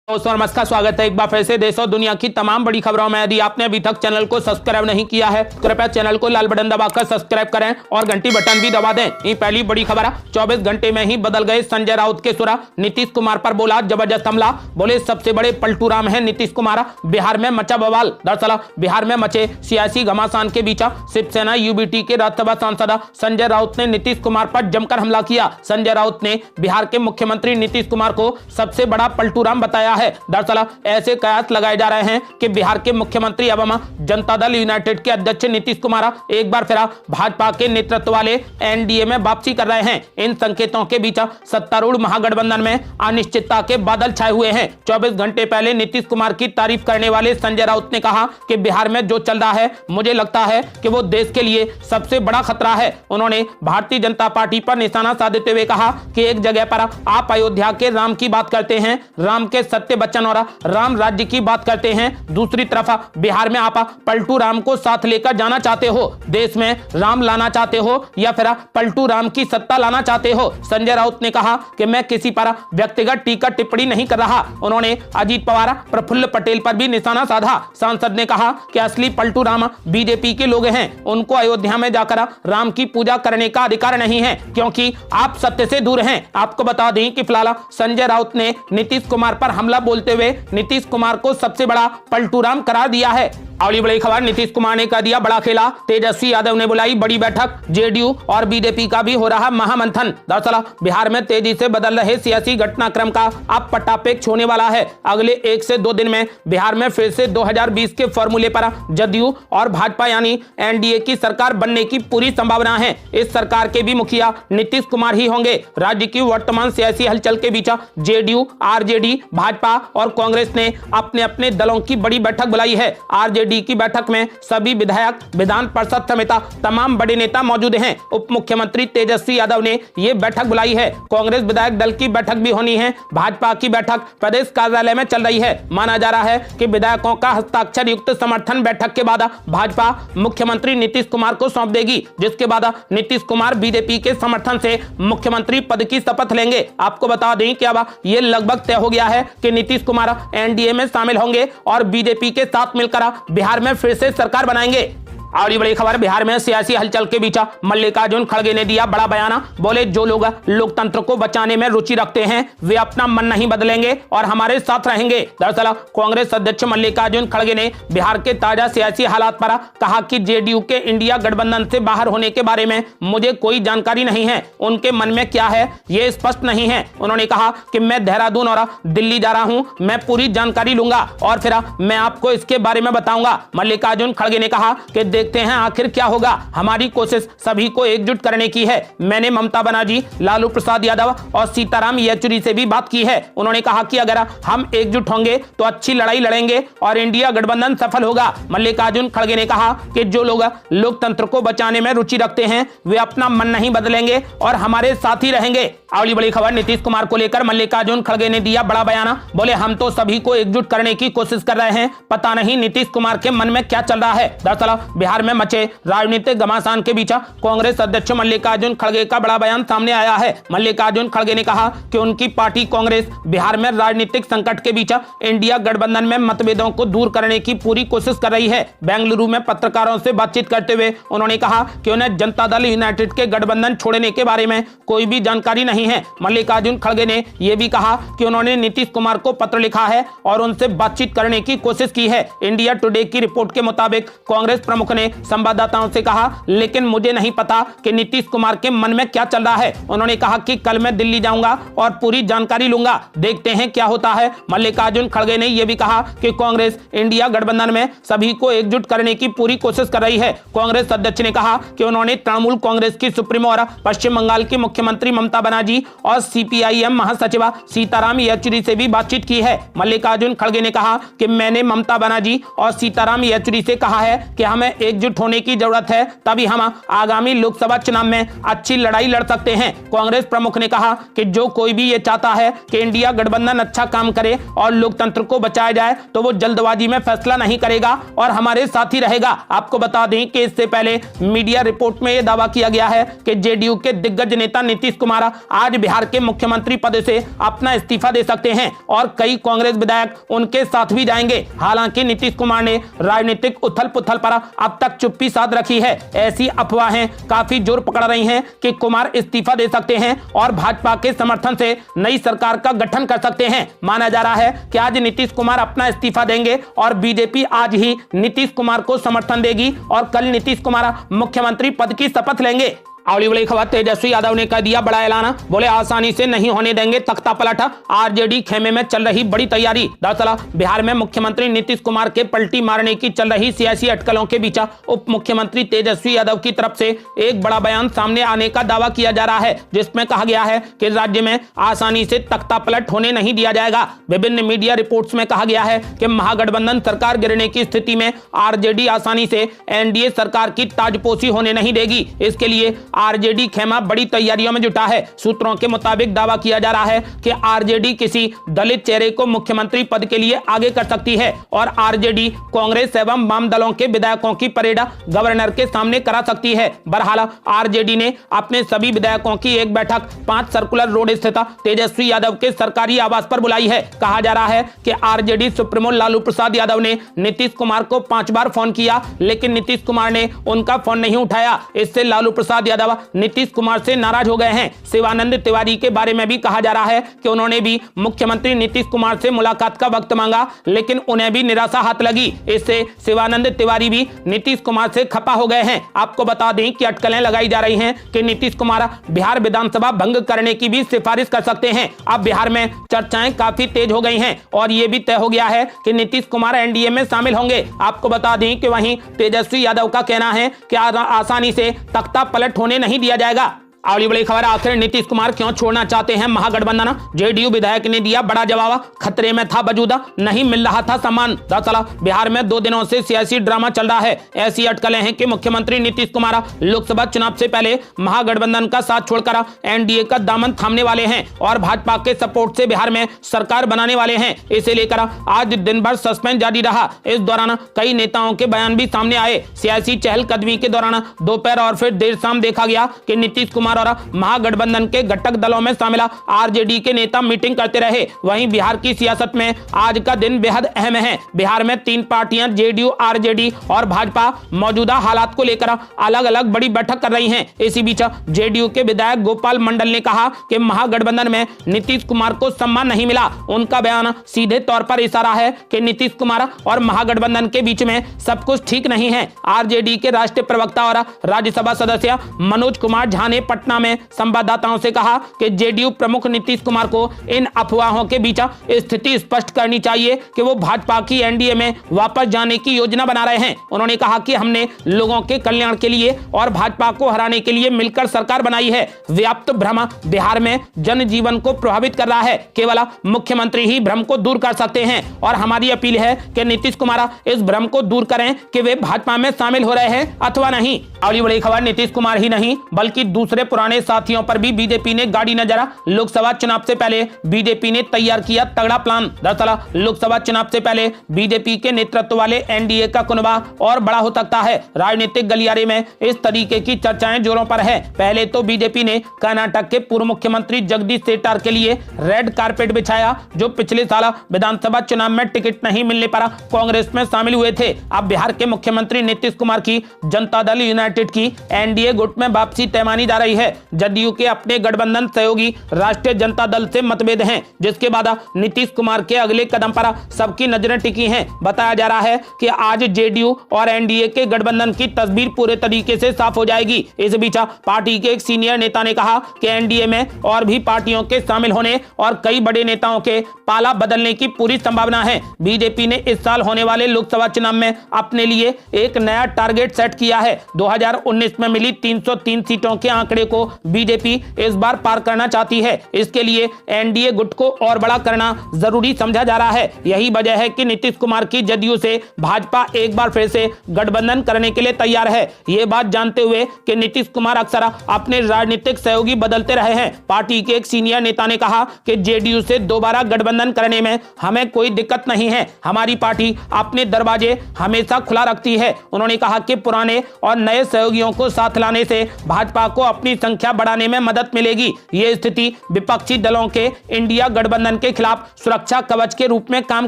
दोस्तों नमस्कार, स्वागत है एक बार फिर से देश और दुनिया की तमाम बड़ी खबरों में। यदि आपने अभी तक चैनल को सब्सक्राइब नहीं किया है कृपया चैनल को लाल बटन दबाकर सब्सक्राइब करें और घंटी बटन भी दबा दें। ये पहली बड़ी खबर है। 24 घंटे में ही बदल गए संजय राउत के सुरा। नीतीश कुमार पर बोला जबरदस्त हमला। बोले सबसे बड़े पलटू राम है नीतीश कुमार। बिहार में मचा बवाल। दरअसल बिहार में मचे सियासी घमासान के बीच शिवसेना यूबीटी के राज्यसभा सांसद संजय राउत ने नीतीश कुमार पर जमकर हमला किया। संजय राउत ने बिहार के मुख्यमंत्री नीतीश कुमार को सबसे बड़ा पलटू राम बताया है। दरअसल ऐसे कयास लगाए जा रहे हैं कि बिहार के मुख्यमंत्री एवं जनता दल यूनाइटेड के अध्यक्ष नीतीश कुमार एक बार फिर भाजपा के नेतृत्व वाले एनडीए में वापसी कर रहे हैं। इन संकेतों के बीच सत्तारूढ़ महागठबंधन में अनिश्चितता के बादल छाए हुए हैं। 24 घंटे पहले नीतीश कुमार की तारीफ करने वाले संजय राउत ने कहा कि बिहार में जो चल रहा है मुझे लगता है कि वो देश के लिए सबसे बड़ा खतरा है। उन्होंने भारतीय जनता पार्टी पर निशाना साधते हुए कहा कि एक जगह पर आप अयोध्या के राम की बात करते हैं, राम के सत्य बच्चन और राम राज्य की बात करते हैं, दूसरी तरफ बिहार में आप पलटू राम को साथ लेकर जाना चाहते हो। देश में राम लाना चाहते हो या फिर पलटू राम की सत्ता लाना चाहते हो। संजय राउत ने कहा कि मैं किसी पर व्यक्तिगत टीका टिप्पणी नहीं कर रहा। उन्होंने अजीत पवार, प्रफुल्ल पटेल पर भी निशाना साधा। सांसद ने कहा कि असली पलटू राम बीजेपी के लोग हैं, उनको अयोध्या में जाकर राम की पूजा करने का अधिकार नहीं है क्योंकि आप सत्य से दूर हैं। आपको बता दें कि फिलहाल संजय राउत ने नीतीश कुमार पर हमला बोलते हुए नीतीश कुमार को सबसे बड़ा पलटू राम करार दिया है। अगली बड़ी खबर, नीतीश कुमार ने कर दिया बड़ा खेला। तेजस्वी यादव ने बुलाई बड़ी बैठक। जेडीयू और बीजेपी का भी हो रहा महामंथन। दरअसल बिहार में तेजी से बदल रहे सियासी घटनाक्रम का अब पटापेक्ष होने वाला है। अगले 1 से 2 दिन में बिहार में फिर से 2020 के फॉर्मूले पर जदयू और भाजपा यानी एनडीए की सरकार बनने की पूरी संभावना है। इस सरकार के भी मुखिया नीतीश कुमार ही होंगे। राज्य की वर्तमान सियासी हलचल के बीच जेडीयू, आरजेडी, भाजपा और कांग्रेस ने अपने अपने दलों की बड़ी बैठक बुलाई है। आरजेडी की बैठक में सभी विधायक, विधान परिषद समेत तमाम बड़े नेता मौजूद हैं। उप मुख्यमंत्री तेजस्वी यादव ने यह बैठक बुलाई है। कांग्रेस विधायक दल की बैठक भी होनी है। भाजपा की बैठक प्रदेश कार्यालय में चल रही है। माना जा रहा है कि विधायकों का हस्ताक्षर युक्त समर्थन बैठक के बाद भाजपा मुख्यमंत्री नीतीश कुमार को सौंप देगी, जिसके बाद नीतीश कुमार बीजेपी के समर्थन से मुख्यमंत्री पद की शपथ लेंगे। आपको बता दें कि अब यह लगभग तय हो गया है कि नीतीश कुमार एनडीए में शामिल होंगे और बीजेपी के साथ मिलकर बिहार में फिर से सरकार बनाएंगे। अगली बड़ी खबर, बिहार में सियासी हलचल के बीच मल्लिकार्जुन खड़गे ने दिया बड़ा बयान। बोले जो लोग लोकतंत्र को बचाने में रुचि रखते हैं वे अपना मन नहीं बदलेंगे और हमारे साथ रहेंगे। दरअसल कांग्रेस अध्यक्ष मल्लिकार्जुन खड़गे ने बिहार के ताजा सियासी हालात पर कहा कि जेडीयू के इंडिया गठबंधन से बाहर होने के बारे में मुझे कोई जानकारी नहीं है। उनके मन में क्या है ये स्पष्ट नहीं है। उन्होंने कहा कि मैं देहरादून और दिल्ली जा रहा हूं, मैं पूरी जानकारी लूंगा और फिर मैं आपको इसके बारे में बताऊंगा। मल्लिकार्जुन खड़गे ने कहा कि देखते हैं आखिर क्या होगा। हमारी कोशिश सभी को एकजुट करने की है। मैंने ममता बनर्जी, लालू प्रसाद यादव और सीताराम येचुरी से भी बात की है। उन्होंने कहा कि अगर हम एकजुट होंगे तो अच्छी लड़ाई लड़ेंगे और इंडिया गठबंधन सफल होगा। मल्लिकार्जुन खड़गे ने कहा कि जो लोग लोकतंत्र को बचाने में रुचि रखते हैं वे अपना मन नहीं बदलेंगे और हमारे साथ ही रहेंगे। अगली बड़ी खबर, नीतीश कुमार को लेकर मल्लिकार्जुन खड़गे ने दिया बड़ा बयान। बोले हम तो सभी को एकजुट करने की कोशिश कर रहे हैं, पता नहीं नीतीश कुमार के मन में क्या चल रहा है। दरअसल बिहार में मचे राजनीतिक घमासान के बीच कांग्रेस अध्यक्ष मल्लिकार्जुन खड़गे का बड़ा बयान सामने आया है। मल्लिकार्जुन खड़गे ने कहा कि उनकी पार्टी कांग्रेस बिहार में राजनीतिक संकट के बीच इंडिया गठबंधन में मतभेदों को दूर करने की पूरी कोशिश कर रही है। बेंगलुरु में पत्रकारों से बातचीत करते हुए उन्होंने कहा कि उन्हें जनता दल यूनाइटेड के गठबंधन छोड़ने के बारे में कोई भी जानकारी नहीं है। मल्लिकार्जुन खड़गे ने यह भी कहा कि उन्होंने नीतीश कुमार को पत्र लिखा है और उनसे बातचीत करने की कोशिश की है। इंडिया टुडे की रिपोर्ट के मुताबिक कांग्रेस प्रमुख ने संवाददाताओं से कहा लेकिन मुझे नहीं पता कि नीतीश कुमार के मन में क्या चल रहा है। उन्होंने कहा कि कल मैं दिल्ली जाऊंगा और पूरी जानकारी लूंगा, देखते हैं क्या होता है। मल्लिकार्जुन खड़गे ने यह भी कहा कि कांग्रेस इंडिया गठबंधन में सभी को एकजुट करने की पूरी कोशिश कर रही है। कांग्रेस अध्यक्ष ने कहा कि उन्होंने तृणमूल कांग्रेस की सुप्रीमो और पश्चिम बंगाल की मुख्यमंत्री ममता बनर्जी और सीपीआईएम महासचिव सीताराम येचुरी से भी बातचीत की है। मल्लिकार्जुन खड़गे ने कहा कि मैंने ममता बनर्जी और सीताराम येचुरी से कहा है कि हमें एकजुट होने की जरूरत है, तभी हम आगामी लोकसभा चुनाव में अच्छी लड़ाई लड़ सकते हैं। कांग्रेस प्रमुख ने कहा कि जो कोई भी ये चाहता है कि इंडिया गठबंधन अच्छा काम करे और लोकतंत्र को बचाया जाए तो वो जल्दबाजी में फैसला नहीं करेगा और हमारे साथ ही रहेगा। आपको बता दें कि इससे पहले मीडिया रिपोर्ट में यह दावा किया गया है कि जेडीयू के दिग्गज नेता नीतीश कुमार आज बिहार के मुख्यमंत्री पद से अपना इस्तीफा दे सकते हैं और कई कांग्रेस विधायक उनके साथ भी जाएंगे। हालांकि नीतीश कुमार ने राजनीतिक उथल पुथल पर अब तक चुप्पी साध रखी है। ऐसी अफवाहें काफी जोर पकड़ रही हैं कि कुमार इस्तीफा दे सकते हैं और भाजपा के समर्थन से नई सरकार का गठन कर सकते हैं। माना जा रहा है कि आज नीतीश कुमार अपना इस्तीफा देंगे और बीजेपी आज ही नीतीश कुमार को समर्थन देगी और कल नीतीश कुमार मुख्यमंत्री पद की शपथ लेंगे। अगली बड़ी खबर, तेजस्वी यादव ने कर दिया बड़ा ऐलान, बोले आसानी से नहीं होने देंगे तख्ता पलट। आरजेडी खेमे में चल रही बड़ी तैयारी। दरअसल बिहार में मुख्यमंत्री नीतीश कुमार के पलटी मारने की चल रही सियासी अटकलों के बीच उप मुख्यमंत्री तेजस्वी यादव की तरफ से एक बड़ा बयान सामने आने का दावा किया जा रहा है, जिसमें कहा गया है कि राज्य में आसानी से तख्ता पलट होने नहीं दिया जाएगा। विभिन्न मीडिया रिपोर्ट्स में कहा गया है कि महागठबंधन सरकार गिरने की स्थिति में आरजेडी आसानी से एनडीए सरकार की ताजपोशी होने नहीं देगी। इसके लिए आरजेडी खेमा बड़ी तैयारियों में जुटा है। सूत्रों के मुताबिक दावा किया जा रहा है कि आरजेडी किसी दलित चेहरे को मुख्यमंत्री पद के लिए आगे कर सकती है और आरजेडी कांग्रेस एवं वाम दलों के विधायकों की परेड गवर्नर के सामने करा सकती है। बहरहाल आरजेडी ने अपने सभी विधायकों की एक बैठक 5 सर्कुलर रोड स्थित तेजस्वी यादव के सरकारी आवास पर बुलाई है। कहा जा रहा है कि आरजेडी सुप्रीमो लालू प्रसाद यादव ने नीतीश कुमार को 5 बार फोन किया, लेकिन नीतीश कुमार ने उनका फोन नहीं उठाया। इससे लालू प्रसाद यादव नीतीश कुमार से नाराज हो गए हैं। शिवानंद तिवारी के बारे में भी कहा जा रहा है कि उन्होंने भी मुख्यमंत्री नीतीश कुमार से मुलाकात का वक्त मांगा, लेकिन उन्हें भी निराशा हाथ लगी। इससे शिवानंद तिवारी भी नीतीश कुमार से खपा हो गए हैं। आपको बता दें कि अटकलें लगाई जा रही हैं कि नीतीश कुमार बिहार विधानसभा भंग करने की भी सिफारिश कर सकते हैं। अब बिहार में चर्चाएं काफी तेज हो गई हैं और यह भी तय हो गया है कि नीतीश कुमार एनडीए में शामिल होंगे। आपको बता दें कि वहीं तेजस्वी यादव का कहना है कि आसानी से तख्ता पलट होने नहीं दिया जाएगा। अगली बड़ी खबर, आखिर नीतीश कुमार क्यों छोड़ना चाहते हैं महागठबंधन? जेडीयू विधायक ने दिया बड़ा जवाब, खतरे में था वजूद, नहीं मिल रहा था सम्मान। दरअसल बिहार में 2 दिनों से सियासी ड्रामा चल रहा है। ऐसी अटकलें हैं कि मुख्यमंत्री नीतीश कुमार लोकसभा चुनाव से पहले महागठबंधन का साथ छोड़कर एनडीए का दामन थामने वाले हैं और भाजपा के सपोर्ट से बिहार में सरकार बनाने वाले हैं। इसे लेकर आज दिन भर सस्पेंस जारी रहा। इस दौरान कई नेताओं के बयान भी सामने आए। सियासी चहलकदमी के दौरान दोपहर और फिर देर शाम देखा गया कि नीतीश कुमार और महागठबंधन के घटक दलों में शामिल आरजेडी के नेता मीटिंग करते रहे। वहीं बिहार की सियासत में आज का दिन बेहद अहम है। बिहार में 3 पार्टियां जेडीयू, आरजेडी और भाजपा मौजूदा हालात को लेकर अलग अलग बड़ी बैठक कर रही हैं। इसी बीच जेडीयू के विधायक गोपाल मंडल ने कहा कि महागठबंधन में नीतीश कुमार को सम्मान नहीं मिला। उनका बयान सीधे तौर पर इशारा है कि नीतीश कुमार और महागठबंधन के बीच में सब कुछ ठीक नहीं है। आरजेडी के राष्ट्रीय प्रवक्ता और राज्यसभा सदस्य मनोज कुमार झा ने पटना में संवाददाताओं से कहा कि जेडीयू प्रमुख नीतीश कुमार को इन अफवाहों के बीच स्थिति स्पष्ट करनी चाहिए कि वो भाजपा की एनडीए में वापस जाने की योजना बना रहे हैं। उन्होंने कहा कि हमने लोगों के कल्याण के लिए और भाजपा को हराने के लिए मिलकर सरकार बनाई है। व्याप्त भ्रम बिहार में जनजीवन को प्रभावित कर रहा है। केवल मुख्यमंत्री ही भ्रम को दूर कर सकते हैं और हमारी अपील है कि नीतीश कुमार इस भ्रम को दूर करें कि वे भाजपा में शामिल हो रहे हैं अथवा नहीं। अगली बड़ी खबर, नीतीश कुमार ही नहीं बल्कि दूसरे पुराने साथियों पर भी बीजेपी ने गाड़ी नजरा। लोकसभा चुनाव से पहले बीजेपी ने तैयार किया तगड़ा प्लान। दरअसल लोकसभा चुनाव से पहले बीजेपी के नेतृत्व वाले एनडीए का कुनबा और बड़ा हो सकता है। राजनीतिक गलियारे में इस तरीके की चर्चाएं जोरों पर है। पहले तो बीजेपी ने कर्नाटक के पूर्व मुख्यमंत्री जगदीश शेट्टार के लिए रेड कारपेट बिछाया, जो पिछले साल विधानसभा चुनाव में टिकट नहीं मिलने पर कांग्रेस में शामिल हुए थे। अब बिहार के मुख्यमंत्री नीतीश कुमार की जनता दल यूनाइटेड की एनडीए गुट में वापसी तय मानी जा रही है। जदयू के अपने गठबंधन सहयोगी राष्ट्रीय जनता दल से मतभेद हैं, जिसके बाद नीतीश कुमार के अगले कदम पर सबकी नजरें टिकी हैं। बताया जा रहा है कि आज जेडीयू और एनडीए के गठबंधन की तस्वीर पूरे तरीके से साफ हो जाएगी। इस बीच पार्टी के एक सीनियर नेता ने कहा कि एनडीए में और भी पार्टियों के शामिल होने और कई बड़े नेताओं के पाला बदलने की पूरी संभावना है। बीजेपी ने इस साल होने वाले लोकसभा चुनाव में अपने लिए एक नया टारगेट सेट किया है। 2019 में मिली 303 सीटों के आंकड़े को बीजेपी इस बार पार करना चाहती है। इसके लिए एनडीए गुट को और बड़ा करना जरूरी समझा जा रहा है। यही वजह है कि नीतीश कुमार की जदयू से भाजपा एक बार फिर से गठबंधन करने के लिए तैयार है। ये बात जानते हुए कि नीतीश कुमार अक्सर अपने राजनीतिक सहयोगी बदलते रहे हैं, पार्टी के एक सीनियर नेता ने कहा कि जेडीयू से दोबारा गठबंधन करने में हमें कोई दिक्कत नहीं है, हमारी पार्टी अपने दरवाजे हमेशा खुला रखती है। उन्होंने कहा कि पुराने और नए सहयोगियों को साथ लाने से भाजपा को अपनी संख्या बढ़ाने में मदद मिलेगी। ये स्थिति विपक्षी दलों के इंडिया गठबंधन के खिलाफ सुरक्षा कवच के रूप में काम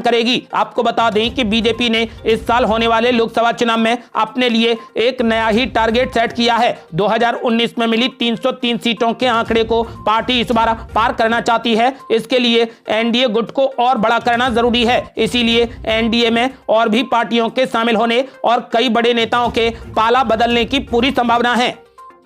करेगी। आपको बता दें कि बीजेपी ने इस साल होने वाले लोकसभा चुनाव में अपने लिए एक नया ही टारगेट सेट किया है। 2019 में मिली 303 सीटों के आंकड़े को पार्टी इस बार पार करना चाहती है। इसके लिए एनडीए गुट को और बड़ा करना जरूरी है। इसीलिए एनडीए में और भी पार्टियों के शामिल होने और कई बड़े नेताओं के पाला बदलने की पूरी संभावना है।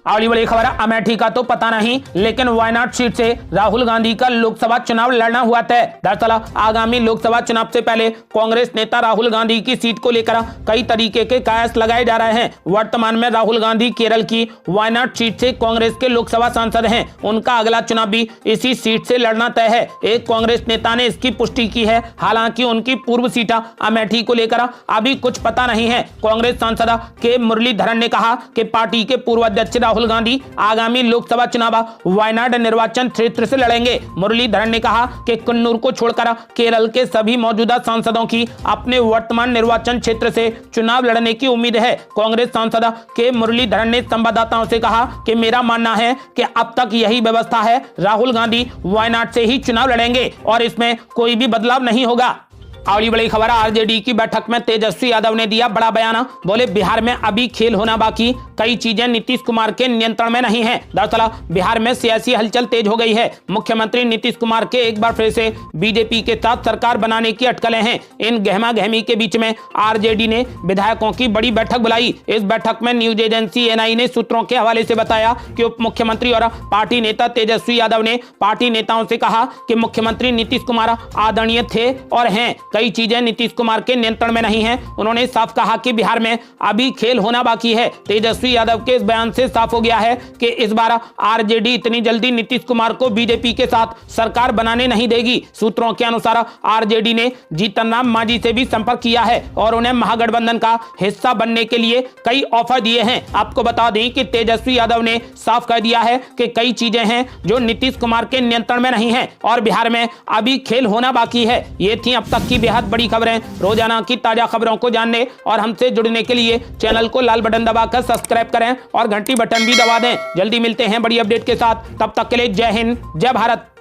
अगली बड़ी खबर, अमेठी का तो पता नहीं, लेकिन वायनाड सीट से राहुल गांधी का लोकसभा चुनाव लड़ना हुआ तय। दरअसल आगामी लोकसभा चुनाव से पहले कांग्रेस नेता राहुल गांधी की सीट को लेकर कई तरीके के कयास लगाए जा रहे हैं। वर्तमान में राहुल गांधी केरल की वायनाड सीट से कांग्रेस के लोकसभा सांसद हैं। उनका अगला चुनाव भी इसी सीट से लड़ना तय है। एक कांग्रेस नेता ने इसकी पुष्टि की है। हालांकि उनकी पूर्व सीट अमेठी को लेकर अभी कुछ पता नहीं है। कांग्रेस सांसद के मुरलीधरन ने कहा कि पार्टी के पूर्व अध्यक्ष राहुल गांधी आगामी लोकसभा चुनाव वायनाड निर्वाचन क्षेत्र से लड़ेंगे। मुरलीधरन ने कहा कि कन्नूर को छोड़कर केरल के सभी मौजूदा सांसदों की अपने वर्तमान निर्वाचन क्षेत्र से चुनाव लड़ने की उम्मीद है। कांग्रेस सांसद के मुरलीधरन ने संवाददाताओं से कहा कि मेरा मानना है कि अब तक यही व्यवस्था है, राहुल गांधी वायनाड से ही चुनाव लड़ेंगे और इसमें कोई भी बदलाव नहीं होगा। अगली बड़ी खबर, आरजेडी की बैठक में तेजस्वी यादव ने दिया बड़ा बयान। बोले बिहार में अभी खेल होना बाकी, कई चीजें नीतीश कुमार के नियंत्रण में नहीं है। दरअसल बिहार में सियासी हलचल तेज हो गई है। मुख्यमंत्री नीतीश कुमार के एक बार फिर से बीजेपी के साथ सरकार बनाने की अटकलें हैं। इन गहमा गहमी के बीच में आरजेडी ने विधायकों की बड़ी बैठक बुलाई। इस बैठक में न्यूज एजेंसी एनआई ने सूत्रों के हवाले से बताया कि उप मुख्यमंत्री और पार्टी नेता तेजस्वी यादव ने पार्टी नेताओं से कहा कि मुख्यमंत्री नीतीश कुमार आदरणीय थे और हैं, कई चीजें नीतीश कुमार के नियंत्रण में नहीं है। उन्होंने साफ कहा कि बिहार में अभी खेल होना बाकी है। तेजस्वी यादव के इस बयान से साफ हो गया है कि इस बार आरजेडी इतनी जल्दी नीतीश कुमार को बीजेपी के साथ सरकार बनाने नहीं देगी। सूत्रों के अनुसार आरजेडी ने जीतन राम मांझी से भी संपर्क किया है और उन्हें महागठबंधन का हिस्सा बनने के लिए कई ऑफर दिए हैं। आपको बता दें कि तेजस्वी यादव ने साफ कर दिया है कि कई चीजें हैं जो नीतीश कुमार के नियंत्रण में नहीं है और बिहार में अभी खेल होना बाकी है। ये थी अब तक की बेहद बड़ी खबरें। रोजाना की ताजा खबरों को जानने और हमसे जुड़ने के लिए चैनल को लाल बटन दबाकर सब्सक्राइब करें और घंटी बटन भी दबा दें। जल्दी मिलते हैं बड़ी अपडेट के साथ, तब तक के लिए जय हिंद, जय भारत।